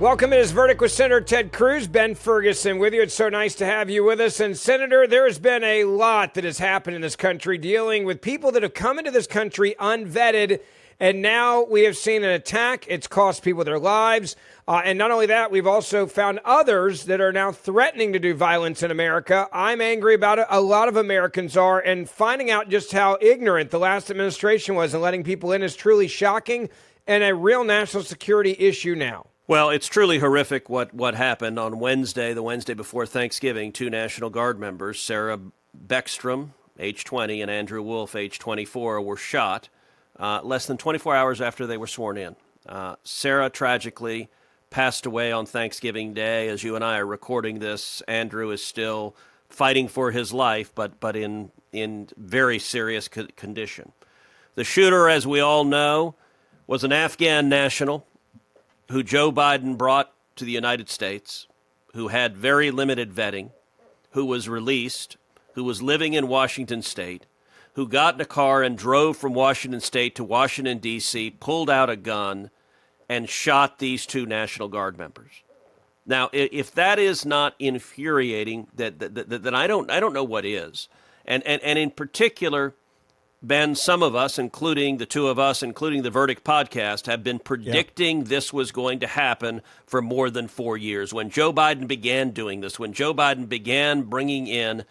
Welcome to this Verdict with Senator Ted Cruz. Ben Ferguson with you. It's so nice to have you with us. And Senator, there has been a lot that has happened in this country dealing with people that have come into this country unvetted. And now we have seen an attack. It's cost people their lives. And not only that, we've also found others that are now threatening to do violence in America. I'm angry about it. A lot of Americans are. And finding out just how ignorant the last administration was in letting people in is truly shocking and a real national security issue now. Well, it's truly horrific what happened on Wednesday, the Wednesday before Thanksgiving. Two National Guard members, Sarah Beckstrom, age 20, and Andrew Wolf, age 24, were shot less than 24 hours after they were sworn in. Sarah tragically passed away on Thanksgiving Day. As you and I are recording this, Andrew is still fighting for his life, but in very serious condition. The shooter, as we all know, was an Afghan national who Joe Biden brought to the United States, who had very limited vetting, who was released, who was living in Washington State, who got in a car and drove from Washington State to Washington, D.C., pulled out a gun, and shot these two National Guard members. Now, if that is not infuriating, then I don't know what is. And in particular, Ben, some of us, including the two of us, including the Verdict podcast, have been predicting this was going to happen for more than 4 years. When Joe Biden began doing this, when Joe Biden began bringing in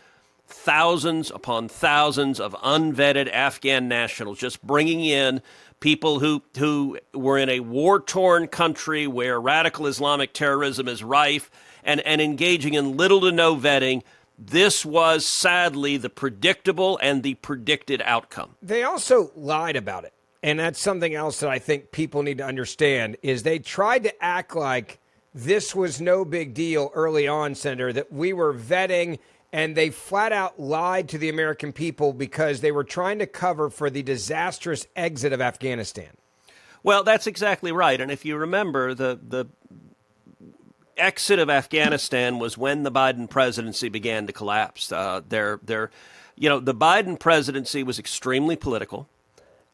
thousands upon thousands of unvetted Afghan nationals, just bringing in people who were in a war-torn country where radical Islamic terrorism is rife and engaging in little to no vetting, this was sadly the predictable and the predicted outcome. They also lied about it. And that's something else that I think people need to understand is they tried to act like this was no big deal early on, Senator, that we were vetting, and they flat out lied to the American people because they were trying to cover for the disastrous exit of Afghanistan. Well, that's exactly right. And if you remember, the exit of Afghanistan was when the Biden presidency began to collapse. The Biden presidency was extremely political,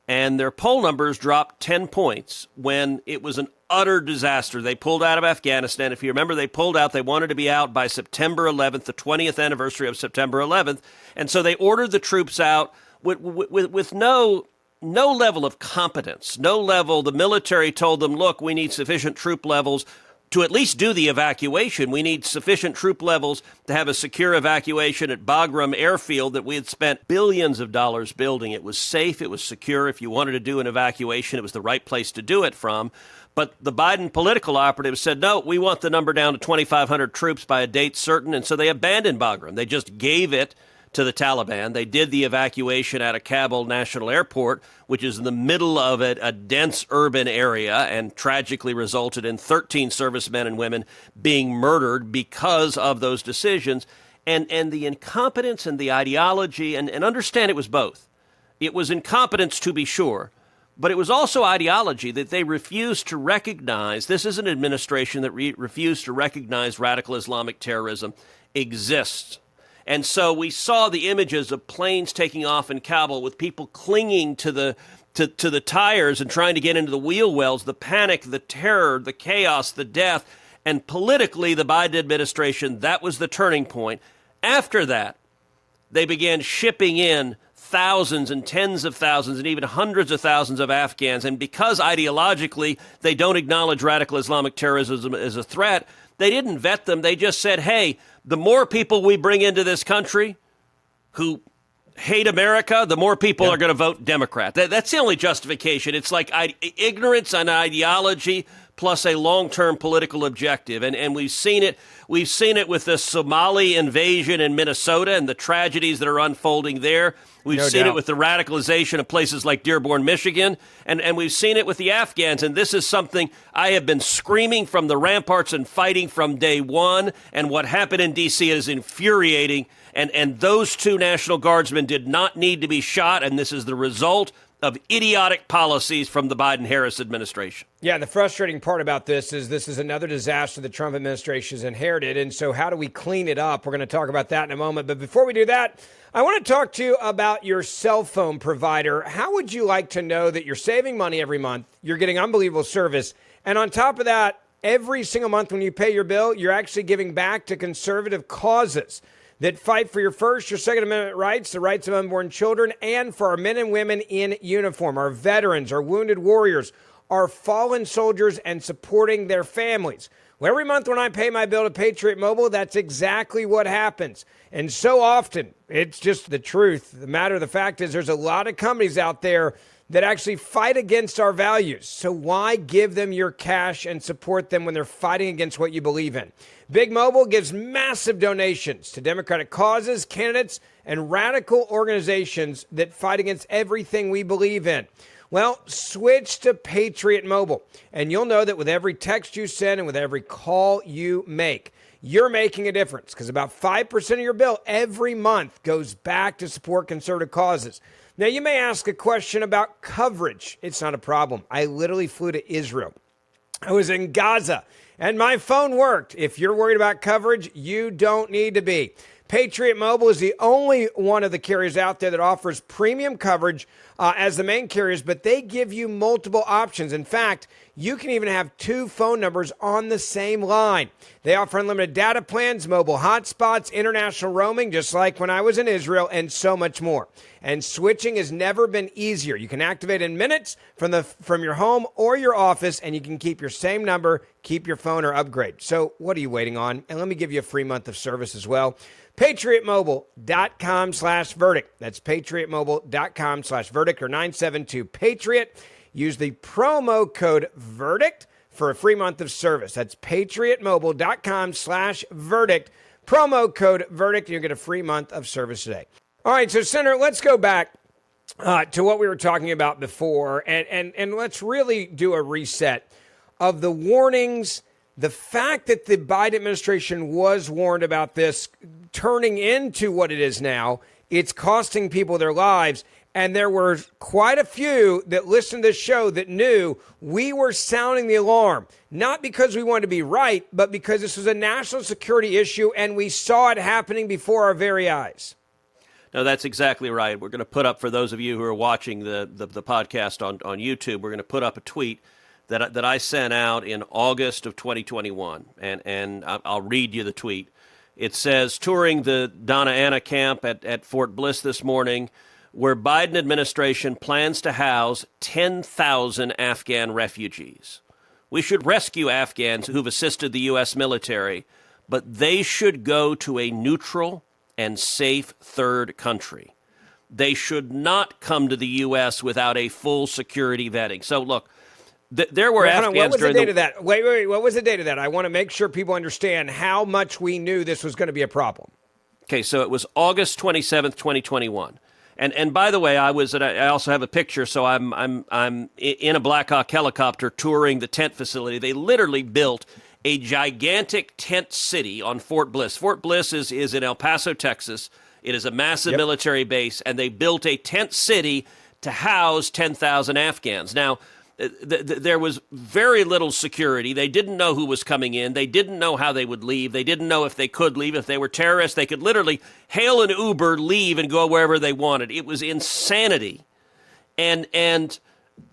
and their poll numbers dropped 10 points when it was an utter disaster. They pulled out of Afghanistan. If you remember, they pulled out. They wanted to be out by September 11th, the 20th anniversary of September 11th. And so they ordered the troops out with no level of competence, no level. The military told them, look, we need sufficient troop levels to at least do the evacuation. We need sufficient troop levels to have a secure evacuation at Bagram Airfield that we had spent billions of dollars building. It was safe. It was secure. If you wanted to do an evacuation, it was the right place to do it from. But the Biden political operatives said, no, we want the number down to 2,500 troops by a date certain. And so they abandoned Bagram. They just gave it to the Taliban. They did the evacuation out of Kabul National Airport, which is in the middle of a dense urban area, and tragically resulted in 13 servicemen and women being murdered because of those decisions. And the incompetence and the ideology, and understand it was both. It was incompetence, to be sure, but it was also ideology that they refused to recognize. This is an administration that refused to recognize radical Islamic terrorism exists. And so we saw the images of planes taking off in Kabul with people clinging to the tires and trying to get into the wheel wells, the panic, the terror, the chaos, the death. And politically, the Biden administration, that was the turning point. After that, they began shipping in thousands and tens of thousands and even hundreds of thousands of Afghans. And because ideologically they don't acknowledge radical Islamic terrorism as a threat, they didn't vet them. They just said, hey, the more people we bring into this country who hate America, the more people are going to vote Democrat. That's the only justification. It's like ignorance and ideology plus a long-term political objective. And we've seen it. We've seen it with the Somali invasion in Minnesota and the tragedies that are unfolding there. We've seen it with the radicalization of places like Dearborn, Michigan, and we've seen it with the Afghans. And this is something I have been screaming from the ramparts and fighting from day one. And what happened in D.C. is infuriating. And those two National Guardsmen did not need to be shot. And this is the result of idiotic policies from the Biden-Harris administration. Yeah, the frustrating part about this is another disaster the Trump administration has inherited. And so how do we clean it up? We're going to talk about that in a moment. But before we do that, I want to talk to you about your cell phone provider. How would you like to know that you're saving money every month, you're getting unbelievable service, and on top of that, Every single month when you pay your bill, you're actually giving back to conservative causes that fight for your First, your Second Amendment rights, the rights of unborn children, and for our men and women in uniform, our veterans, our wounded warriors, our fallen soldiers, and supporting their families. Well, every month when I pay my bill to Patriot Mobile, that's exactly what happens. And so often, it's just the truth. The matter of the fact is there's a lot of companies out there that actually fight against our values. So why give them your cash and support them when they're fighting against what you believe in? Big Mobile gives massive donations to Democratic causes, candidates, and radical organizations that fight against everything we believe in. Well, switch to Patriot Mobile, and you'll know that with every text you send and with every call you make, you're making a difference, because about 5% of your bill every month goes back to support conservative causes. Now, you may ask a question about coverage. It's not a problem. I literally flew to Israel. I was in Gaza, and my phone worked. If you're worried about coverage, you don't need to be. Patriot Mobile is the only one of the carriers out there that offers premium coverage as the main carriers, but they give you multiple options. In fact, you can even have two phone numbers on the same line. They offer unlimited data plans, mobile hotspots, international roaming, just like when I was in Israel, and so much more. And switching has never been easier. You can activate in minutes from your home or your office, and you can keep your same number, keep your phone, or upgrade. So what are you waiting on? And let me give you a free month of service as well. PatriotMobile.com/verdict. That's PatriotMobile.com/verdict or 972-PATRIOT. Use the promo code VERDICT for a free month of service. That's PatriotMobile.com/verdict. Promo code VERDICT, and you'll get a free month of service today. All right, so Senator, let's go back to what we were talking about before, and let's really do a reset of the warnings, the fact that the Biden administration was warned about this turning into what it is now. It's costing people their lives. And there were quite a few that listened to this show that knew we were sounding the alarm, not because we wanted to be right, but because this was a national security issue and we saw it happening before our very eyes. No, that's exactly right. We're going to put up, for those of you who are watching the podcast on YouTube, we're going to put up a tweet that I sent out in August of 2021, and I'll read you the tweet. It says, touring the Donna Anna camp at Fort Bliss this morning, where Biden administration plans to house 10,000 Afghan refugees. We should rescue Afghans who've assisted the U.S. military, but they should go to a neutral and safe third country. They should not come to the U.S. without a full security vetting. So, look, there were Afghans what was during the date of that? Wait. What was the date of that? I want to make sure people understand how much we knew this was going to be a problem. Okay, so it was August 27th, 2021. And by the way, I also have a picture. So I'm in a Black Hawk helicopter touring the tent facility. They literally built a gigantic tent city on Fort Bliss. Fort Bliss is in El Paso, Texas. It is a massive military base, and they built a tent city to house 10,000 Afghans. Now, there was very little security. They didn't know who was coming in. They didn't know how they would leave. They didn't know if they could leave. If they were terrorists, they could literally hail an Uber, leave, and go wherever they wanted. It was insanity. And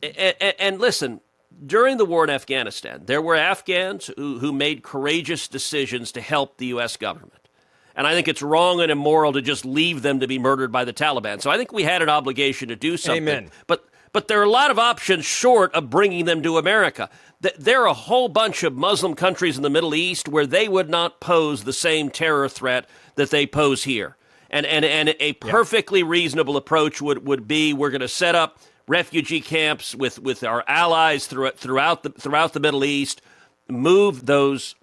listen, during the war in Afghanistan, there were Afghans who made courageous decisions to help the U.S. government. And I think it's wrong and immoral to just leave them to be murdered by the Taliban. So I think we had an obligation to do something. Amen. But there are a lot of options short of bringing them to America. There are a whole bunch of Muslim countries in the Middle East where they would not pose the same terror threat that they pose here. And a perfectly reasonable approach would be, we're going to set up refugee camps with our allies throughout the Middle East, move those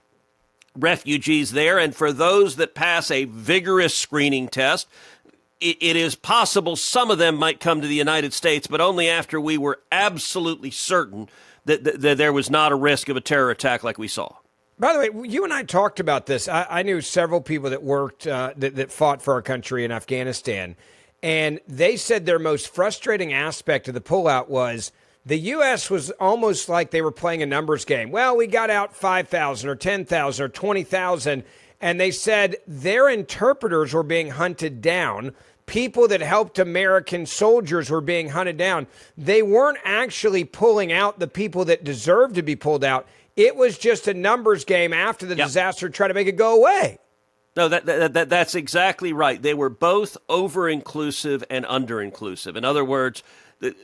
refugees there, and for those that pass a vigorous screening test, it is possible some of them might come to the United States, but only after we were absolutely certain that there was not a risk of a terror attack like we saw. By the way, you and I talked about this. I knew several people that worked, that fought for our country in Afghanistan, and they said their most frustrating aspect of the pullout was the U.S. was almost like they were playing a numbers game. Well, we got out 5,000 or 10,000 or 20,000, and they said their interpreters were being hunted down. People that helped American soldiers were being hunted down. They weren't actually pulling out the people that deserved to be pulled out. It was just a numbers game after the disaster to try to make it go away. No, that's exactly right. They were both over-inclusive and under-inclusive. In other words,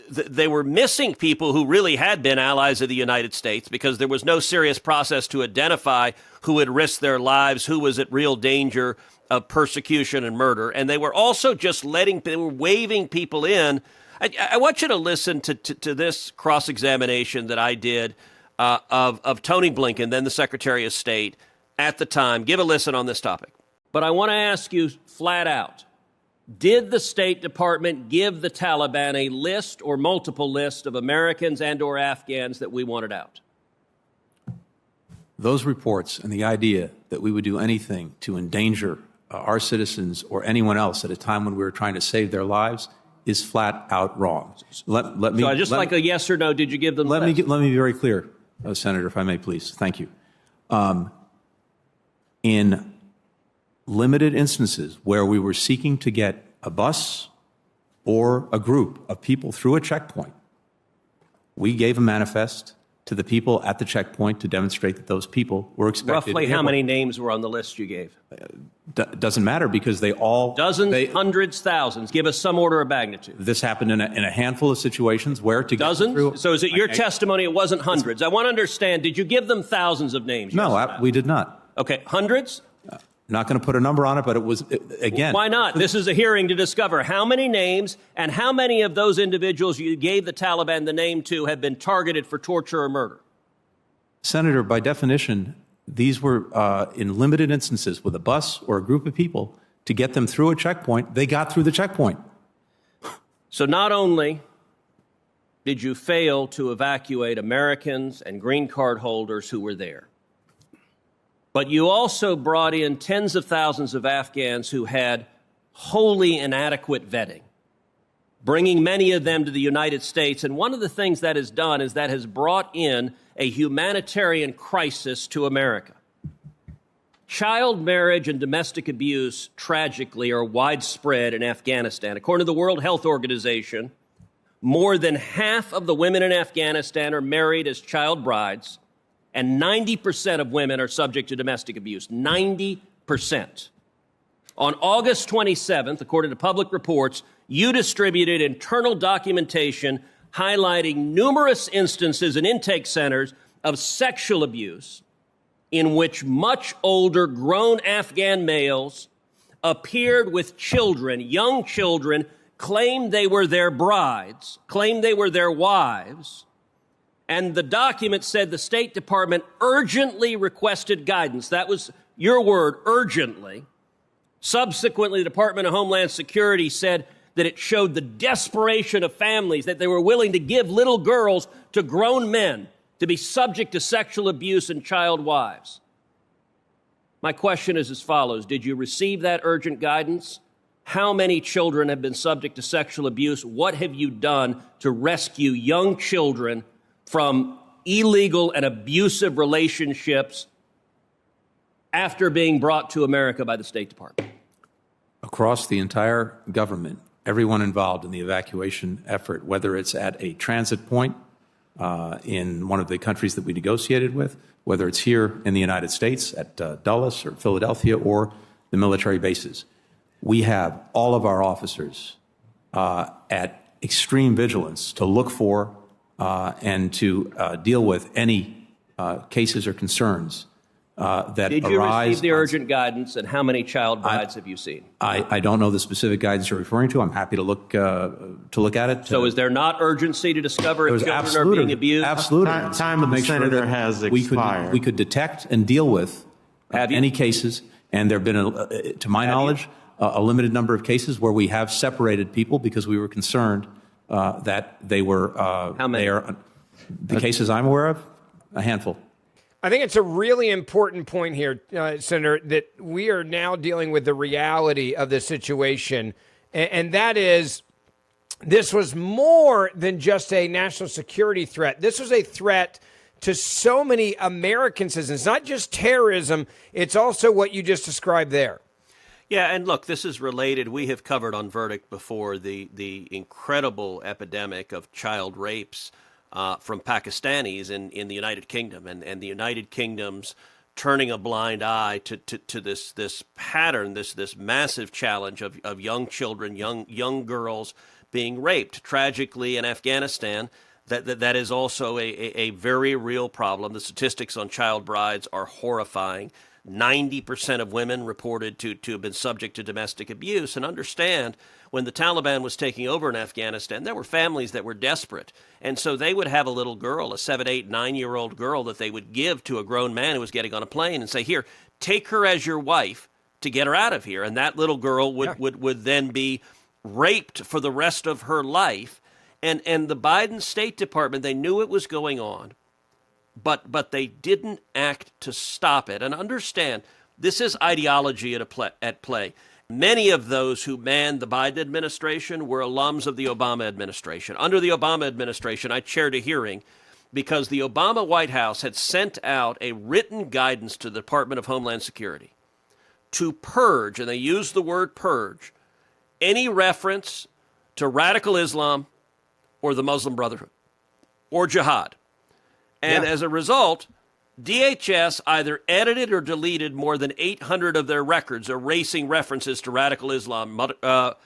they were missing people who really had been allies of the United States because there was no serious process to identify who had risked their lives, who was at real danger of persecution and murder. And they were also just they were waving people in. I want you to listen to this cross-examination that I did of Tony Blinken, then the Secretary of State, at the time. Give a listen on this topic. But I want to ask you flat out, did the State Department give the Taliban a list or multiple lists of Americans and or Afghans that we wanted out? Those reports and the idea that we would do anything to endanger our citizens or anyone else at a time when we were trying to save their lives is flat out wrong. Let me. So just like a yes or no, did you give them? Let me be very clear, Senator, if I may, please. Thank you. In limited instances where we were seeking to get a bus or a group of people through a checkpoint, we gave a manifest to the people at the checkpoint to demonstrate that those people were expected. Roughly how many names were on the list you gave? Doesn't matter because they all... Dozens, hundreds, thousands. Give us some order of magnitude. This happened in a handful of situations where to Dozens? get through... So is it your testimony it wasn't hundreds? I want to understand, did you give them thousands of names? No, we did not. Okay, hundreds? Not going to put a number on it, but it was, again... Why not? This is a hearing to discover how many names and how many of those individuals you gave the Taliban the name to have been targeted for torture or murder. Senator, by definition, these were in limited instances with a bus or a group of people to get them through a checkpoint. They got through the checkpoint. So not only did you fail to evacuate Americans and green card holders who were there, but you also brought in tens of thousands of Afghans who had wholly inadequate vetting, bringing many of them to the United States. And one of the things that has done is that has brought in a humanitarian crisis to America. Child marriage and domestic abuse, tragically, are widespread in Afghanistan. According to the World Health Organization, more than half of the women in Afghanistan are married as child brides, and 90% of women are subject to domestic abuse. 90%. On August 27th, according to public reports, you distributed internal documentation highlighting numerous instances in intake centers of sexual abuse in which much older grown Afghan males appeared with children, young children, claimed they were their brides, claimed they were their wives. And the document said the State Department urgently requested guidance. That was your word, urgently. Subsequently, the Department of Homeland Security said that it showed the desperation of families, that they were willing to give little girls to grown men to be subject to sexual abuse and child wives. My question is as follows. Did you receive that urgent guidance? How many children have been subject to sexual abuse? What have you done to rescue young children from illegal and abusive relationships after being brought to America by the State Department? Across the entire government, everyone involved in the evacuation effort, whether it's at a transit point in one of the countries that we negotiated with, whether it's here in the United States at Dulles or Philadelphia or the military bases, we have all of our officers at extreme vigilance to look for and to deal with any cases or concerns that arise. Did you receive the urgent guidance, and how many child brides have you seen? I don't know the specific guidance you're referring to. I'm happy to look at it. So is there not urgency to discover if children are being abused? Absolutely. Time of the senator has expired. We could detect and deal with any cases, and there have been, to my knowledge, a limited number of cases where we have separated people because we were concerned that they were. How many? The cases I'm aware of, a handful. I think it's a really important point here, Senator, that we are now dealing with the reality of the situation, and that is this was more than just a national security threat. This was a threat to so many American citizens, not just terrorism. It's also what you just described there. Yeah, and look, this is related. We have covered on Verdict before the incredible epidemic of child rapes from Pakistanis in the United Kingdom, and the United Kingdom's turning a blind eye to this pattern, this massive challenge of young children, young girls being raped tragically in Afghanistan. That is also a very real problem. The statistics on child brides are horrifying. 90% of women reported to have been subject to domestic abuse. And understand, when the Taliban was taking over in Afghanistan, there were families that were desperate. And so they would have a little girl, a 7, 8, 9-year-old girl that they would give to a grown man who was getting on a plane and say, here, take her as your wife to get her out of here. And that little girl would then be raped for the rest of her life. And the Biden State Department, they knew it was going on. But they didn't act to stop it. And understand, this is ideology at play. Many of those who manned the Biden administration were alums of the Obama administration. Under the Obama administration, I chaired a hearing because the Obama White House had sent out a written guidance to the Department of Homeland Security to purge, and they used the word purge, any reference to radical Islam or the Muslim Brotherhood or jihad. And as a result, DHS either edited or deleted more than 800 of their records, erasing references to radical Islam,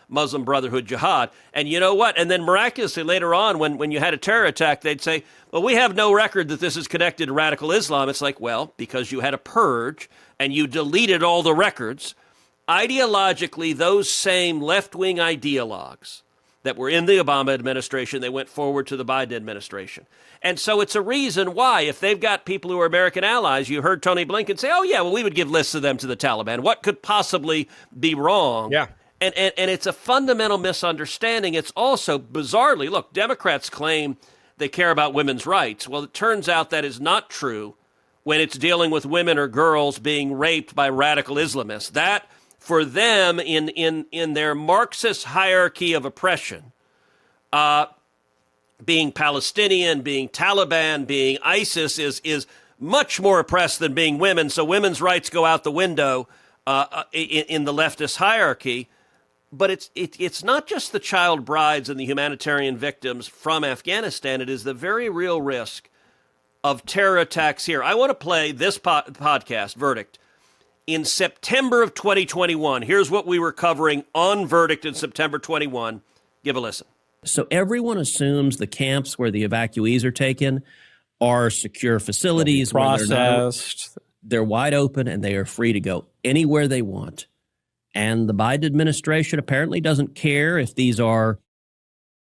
Muslim Brotherhood, jihad. And you know what? And then miraculously later on, when you had a terror attack, they'd say, well, we have no record that this is connected to radical Islam. It's like, well, because you had a purge and you deleted all the records, ideologically, those same left-wing ideologues that were in the Obama administration, they went forward to the Biden administration. And so it's a reason why, if they've got people who are American allies, you heard Tony Blinken say, oh, yeah, well, we would give lists of them to the Taliban. What could possibly be wrong? Yeah. And it's a fundamental misunderstanding. It's also, bizarrely, look, Democrats claim they care about women's rights. Well, it turns out that is not true when it's dealing with women or girls being raped by radical Islamists. That, for them, in their Marxist hierarchy of oppression, being Palestinian, being Taliban, being ISIS is much more oppressed than being women. So women's rights go out the window in the leftist hierarchy. But it's not just the child brides and the humanitarian victims from Afghanistan. It is the very real risk of terror attacks here. I want to play this podcast, Verdict, in September of 2021. Here's what we were covering on Verdict in September 21. Give a listen. So everyone assumes the camps where the evacuees are taken are secure facilities. Processed. They're wide open and they are free to go anywhere they want. And the Biden administration apparently doesn't care if these are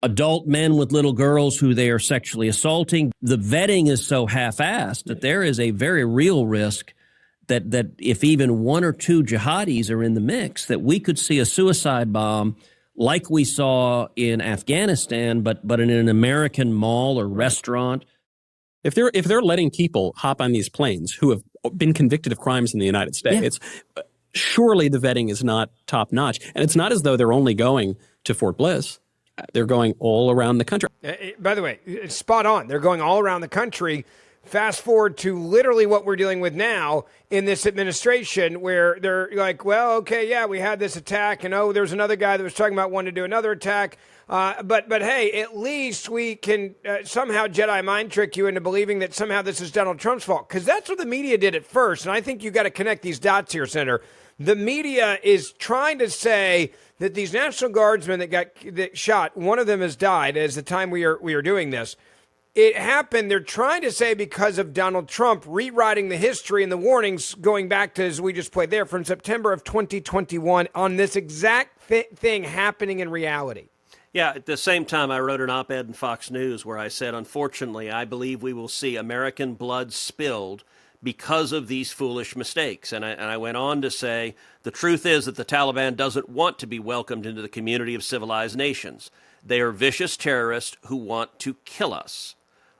adult men with little girls who they are sexually assaulting. The vetting is so half-assed that there is a very real risk that if even one or two jihadis are in the mix, that we could see a suicide bomb like we saw in Afghanistan, but in an American mall or restaurant. If they're letting people hop on these planes who have been convicted of crimes in the United States, surely the vetting is not top notch. And it's not as though they're only going to Fort Bliss. They're going all around the country. By the way, it's spot on. They're going all around the country. Fast forward to literally what we're dealing with now in this administration, where they're like, well, okay, yeah, we had this attack, and oh, there's another guy that was talking about wanting to do another attack. But hey, at least we can somehow Jedi mind trick you into believing that somehow this is Donald Trump's fault, because that's what the media did at first. And I think you got to connect these dots here, Senator. The media is trying to say that these National Guardsmen that shot, one of them has died as the time we are doing this. It happened, they're trying to say, because of Donald Trump rewriting the history and the warnings going back to, as we just played there, from September of 2021 on this exact thing happening in reality. Yeah, at the same time, I wrote an op-ed in Fox News where I said, unfortunately, I believe we will see American blood spilled because of these foolish mistakes. And I went on to say, the truth is that the Taliban doesn't want to be welcomed into the community of civilized nations. They are vicious terrorists who want to kill us.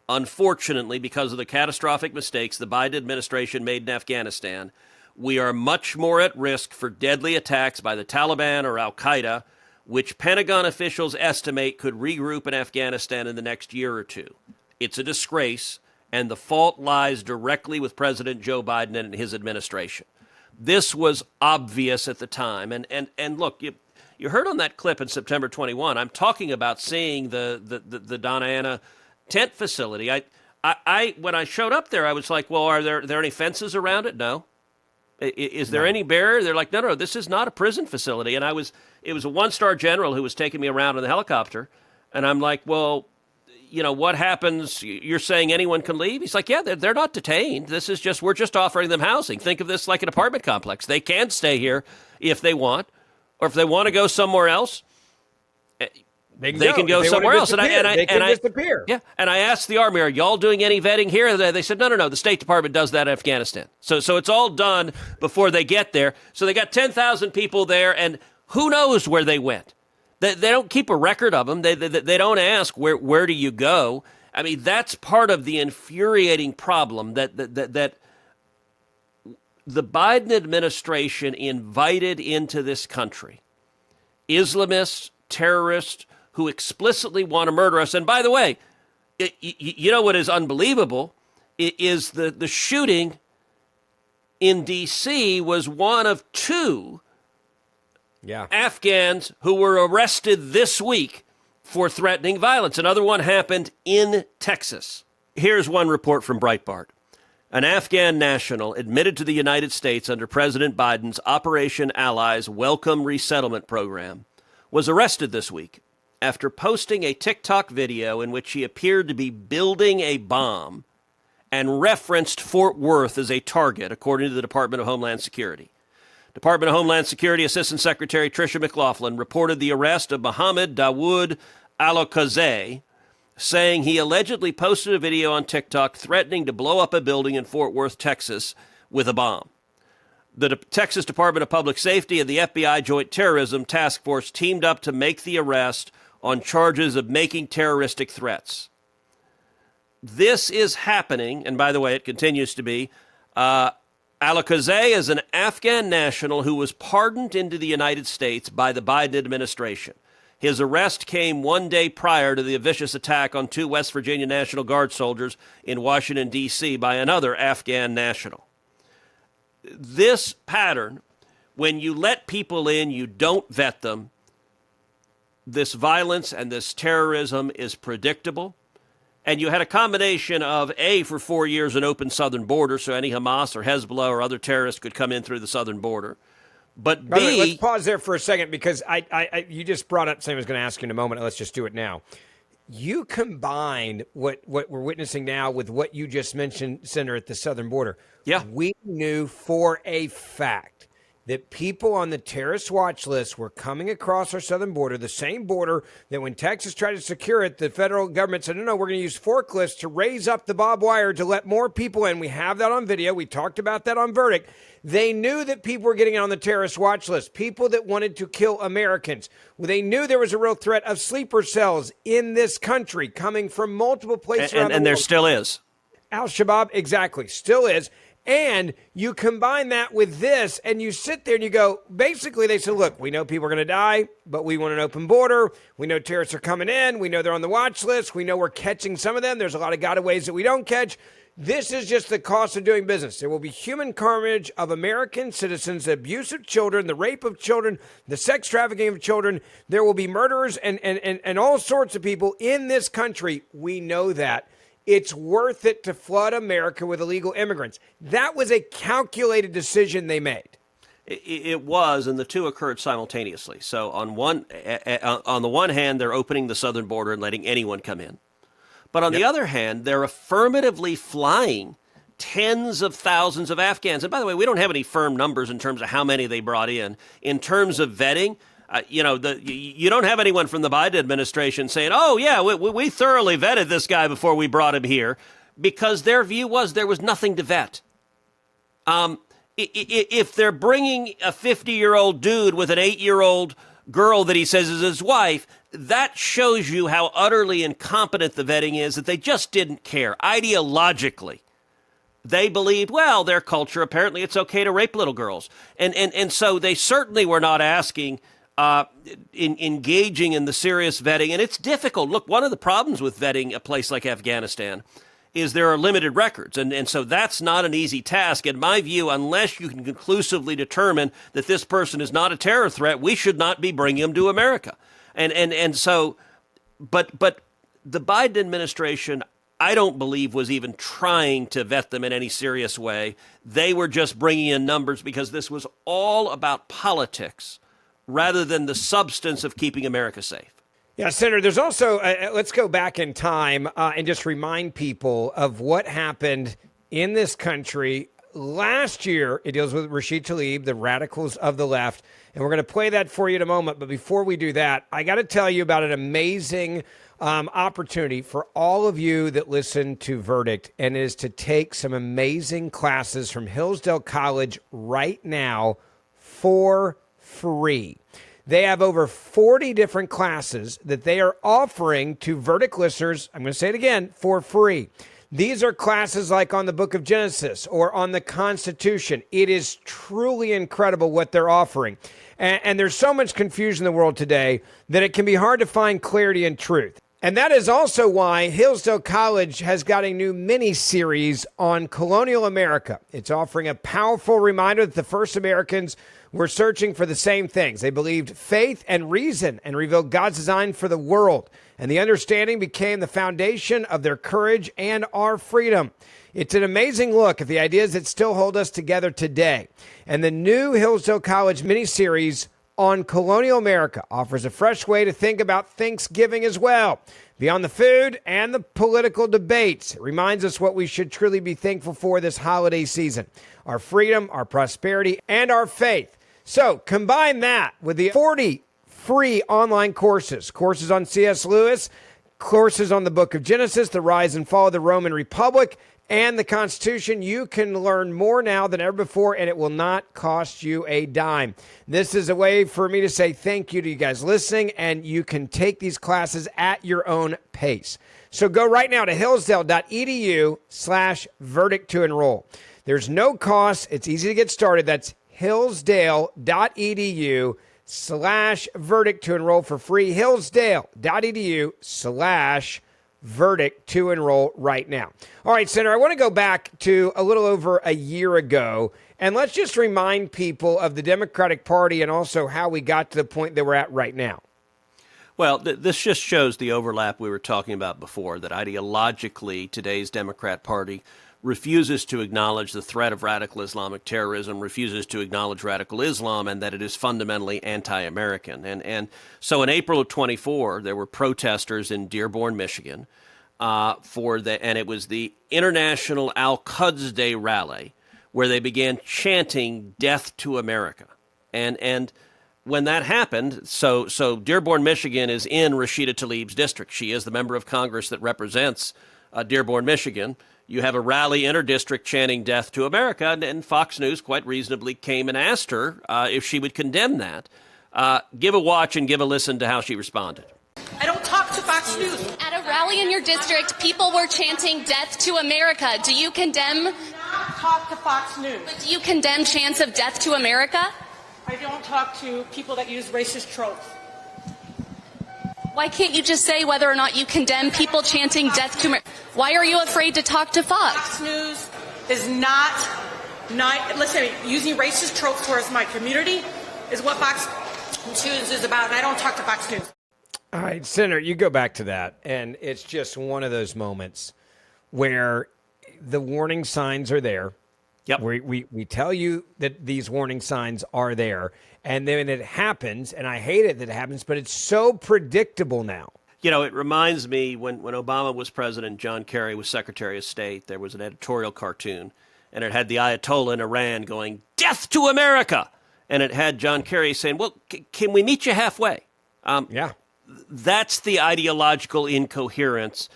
Unfortunately, because of the catastrophic mistakes the Biden administration made in Afghanistan, we are much more at risk for deadly attacks by the Taliban or al-Qaeda, which Pentagon officials estimate could regroup in Afghanistan in the next year or two. It's a disgrace, and the fault lies directly with President Joe Biden and his administration. This was obvious at the time. And look, you heard on that clip in September 21, I'm talking about seeing the Donna Anna tent facility. I when I showed up there, I was like, well, are there any fences around it? No. Is there any barrier? They're like, no, this is not a prison facility. And it was a 1-star general who was taking me around in the helicopter. And I'm like, well, what happens? You're saying anyone can leave? He's like, yeah, they're not detained. This is we're just offering them housing. Think of this like an apartment complex. They can stay here if they want, or if they want to go somewhere else, they can go somewhere else. And I disappear. Yeah. And I asked the Army, are y'all doing any vetting here? They said, no. The State Department does that in Afghanistan. So it's all done before they get there. So they got 10,000 people there, and who knows where they went? They don't keep a record of them. They don't ask where do you go. I mean, that's part of the infuriating problem that the Biden administration invited into this country Islamists, terrorists who explicitly want to murder us. And by the way, you know what is unbelievable is the shooting in D.C. was one of 2 Afghans who were arrested this week for threatening violence. Another one happened in Texas. Here's one report from Breitbart. An Afghan national admitted to the United States under President Biden's Operation Allies Welcome Resettlement Program was arrested this week after posting a TikTok video in which he appeared to be building a bomb and referenced Fort Worth as a target, according to the Department of Homeland Security. Department of Homeland Security Assistant Secretary Tricia McLaughlin reported the arrest of Mohammed Dawood Al-Okazeh, saying he allegedly posted a video on TikTok threatening to blow up a building in Fort Worth, Texas, with a bomb. The Texas Department of Public Safety and the FBI Joint Terrorism Task Force teamed up to make the arrest on charges of making terroristic threats. This is happening, and by the way, it continues to be. Al-Okazeh is an Afghan national who was pardoned into the United States by the Biden administration. His arrest came one day prior to the vicious attack on 2 West Virginia National Guard soldiers in Washington, D.C. by another Afghan national. This pattern, when you let people in, you don't vet them, this violence and this terrorism is predictable. And you had a combination of, A, for 4 years, an open southern border, so any Hamas or Hezbollah or other terrorists could come in through the southern border. But By the way, B... let's pause there for a second, because you just brought up something I was going to ask you in a moment. Let's just do it now. You combine what we're witnessing now with what you just mentioned, Senator, at the southern border. Yeah. We knew for a fact that people on the terrorist watch list were coming across our southern border, the same border that when Texas tried to secure it, the federal government said, no, we're going to use forklifts to raise up the barbed wire to let more people in. We have that on video. We talked about that on Verdict. They knew that people were getting on the terrorist watch list, people that wanted to kill Americans. They knew there was a real threat of sleeper cells in this country coming from multiple places around the world. And there still is. Al-Shabaab, exactly, still is. And you combine that with this, and you sit there and you go, basically they said, look, we know people are going to die, but we want an open border. We know terrorists are coming in. We know they're on the watch list. We know we're catching some of them. There's a lot of gotaways that we don't catch. This is just the cost of doing business. There will be human carnage of American citizens, the abuse of children, the rape of children, the sex trafficking of children. There will be murderers and all sorts of people in this country. We know that. It's worth it to flood America with illegal immigrants. That was a calculated decision they made. It was, and the two occurred simultaneously. So on the one hand, they're opening the southern border and letting anyone come in. But on the other hand, they're affirmatively flying tens of thousands of Afghans. And by the way, we don't have any firm numbers in terms of how many they brought in. In terms of vetting, you don't have anyone from the Biden administration saying, oh, yeah, we thoroughly vetted this guy before we brought him here, because their view was there was nothing to vet. If they're bringing a 50-year-old dude with an 8-year-old girl that he says is his wife, that shows you how utterly incompetent the vetting is, that they just didn't care. Ideologically, they believed, well, their culture, apparently it's okay to rape little girls. And so they certainly were not asking, engaging in the serious vetting. And it's difficult. Look, one of the problems with vetting a place like Afghanistan is there are limited records. And so that's not an easy task. In my view, unless you can conclusively determine that this person is not a terror threat, we should not be bringing them to America. And so, but the Biden administration, I don't believe, was even trying to vet them in any serious way. They were just bringing in numbers because this was all about politics rather than the substance of keeping America safe. Yeah, Senator, there's also, let's go back in time and just remind people of what happened in this country last year. It deals with Rashid Tlaib, the radicals of the left, and we're going to play that for you in a moment. But before we do that, I got to tell you about an amazing opportunity for all of you that listen to Verdict, and it is to take some amazing classes from Hillsdale College right now for free. They have over 40 different classes that they are offering to Verdict listeners. I'm going to say it again, for free. These are classes like on the Book of Genesis or on the Constitution. It is truly incredible what they're offering. And there's so much confusion in the world today that it can be hard to find clarity and truth. And that is also why Hillsdale College has got a new mini-series on colonial America. It's offering a powerful reminder that the first Americans were searching for the same things. They believed faith and reason and revealed God's design for the world. And the understanding became the foundation of their courage and our freedom. It's an amazing look at the ideas that still hold us together today. And the new Hillsdale College mini-series on colonial America offers a fresh way to think about Thanksgiving as well. Beyond the food and the political debates, it reminds us what we should truly be thankful for this holiday season: our freedom, our prosperity, and our faith. So combine that with the 40 free online courses on C.S. Lewis, courses on the Book of Genesis, the rise and fall of the Roman Republic, and the Constitution. You can learn more now than ever before, and it will not cost you a dime. This is a way for me to say thank you to you guys listening, and you can take these classes at your own pace. So go right now to hillsdale.edu/verdict to enroll. There's no cost. It's easy to get started. That's hillsdale.edu/verdict to enroll for free. hillsdale.edu/verdict to enroll right now. All right, Senator, I want to go back to a little over a year ago, and let's just remind people of the Democratic Party and also how we got to the point that we're at right now. Well, this just shows the overlap we were talking about before, that ideologically today's Democrat Party refuses to acknowledge the threat of radical Islamic terrorism, refuses to acknowledge radical Islam, and that it is fundamentally anti-American. And so in April of 24, there were protesters in Dearborn, Michigan, and it was the International Al-Quds Day rally, where they began chanting "Death to America." And when that happened, so Dearborn, Michigan is in Rashida Tlaib's district. She is the member of Congress that represents Dearborn, Michigan. You have a rally in her district chanting "Death to America," and Fox News quite reasonably came and asked her if she would condemn that. Give a watch and give a listen to how she responded. I don't talk to Fox News. At a rally in your district, people were chanting "Death to America." Do you condemn? I do not talk to Fox News. But do you condemn chants of "Death to America"? I don't talk to people that use racist tropes. Why can't you just say whether or not you condemn people chanting "Death to America"? Why are you afraid to talk to Fox? Fox News is not listen, using racist tropes towards my community is what Fox News is about, and I don't talk to Fox News. All right, Senator, you go back to that, and it's just one of those moments where the warning signs are there. Yep. We tell you that these warning signs are there, and then it happens, and I hate it that it happens, but it's so predictable now. You know, it reminds me when Obama was president, John Kerry was Secretary of State, there was an editorial cartoon, and it had the Ayatollah in Iran going, "Death to America!" And it had John Kerry saying, well, can we meet you halfway? Yeah. That's the ideological incoherence.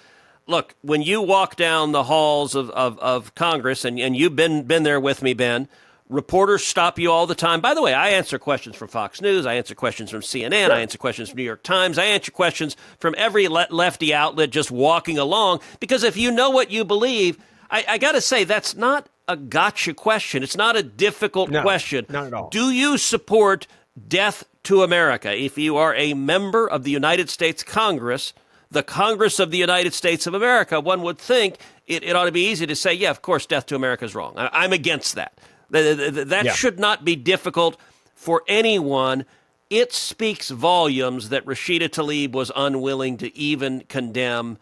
Look, when you walk down the halls of Congress, and you've been there with me, Ben, reporters stop you all the time. By the way, I answer questions from Fox News. I answer questions from CNN. Sure. I answer questions from New York Times. I answer questions from every lefty outlet just walking along. Because if you know what you believe, I got to say, that's not a gotcha question. It's not a difficult question. Not at all. Do you support death to America? If you are a member of the United States Congress, the Congress of the United States of America, one would think it ought to be easy to say, yeah, of course, death to America is wrong. I'm against that. That should not be difficult for anyone. it speaks volumes that Rashida Tlaib was unwilling to even condemn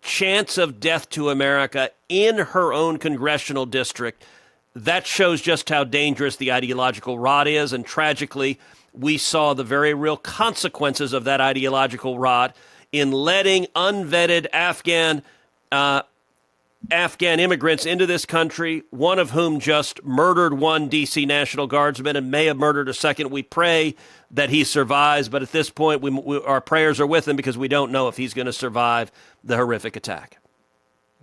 chants of death to America in her own congressional district. That shows just how dangerous the ideological rot is, and tragically, we saw the very real consequences of that ideological rot in letting unvetted Afghan immigrants into this country, one of whom just murdered one D.C. National Guardsman and may have murdered a second. We pray that he survives, but at this point, our prayers are with him because we don't know if he's going to survive the horrific attack.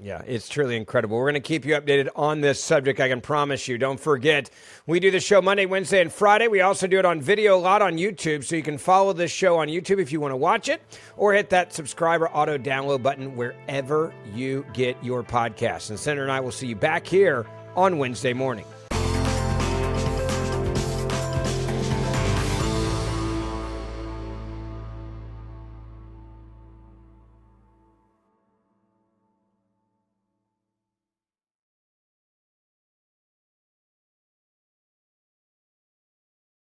Yeah, it's truly incredible. We're going to keep you updated on this subject, I can promise you. Don't forget, we do the show Monday, Wednesday, and Friday. We also do it on video a lot on YouTube, so you can follow this show on YouTube if you want to watch it, or hit that subscribe or auto-download button wherever you get your podcasts. And Senator and I will see you back here on Wednesday morning.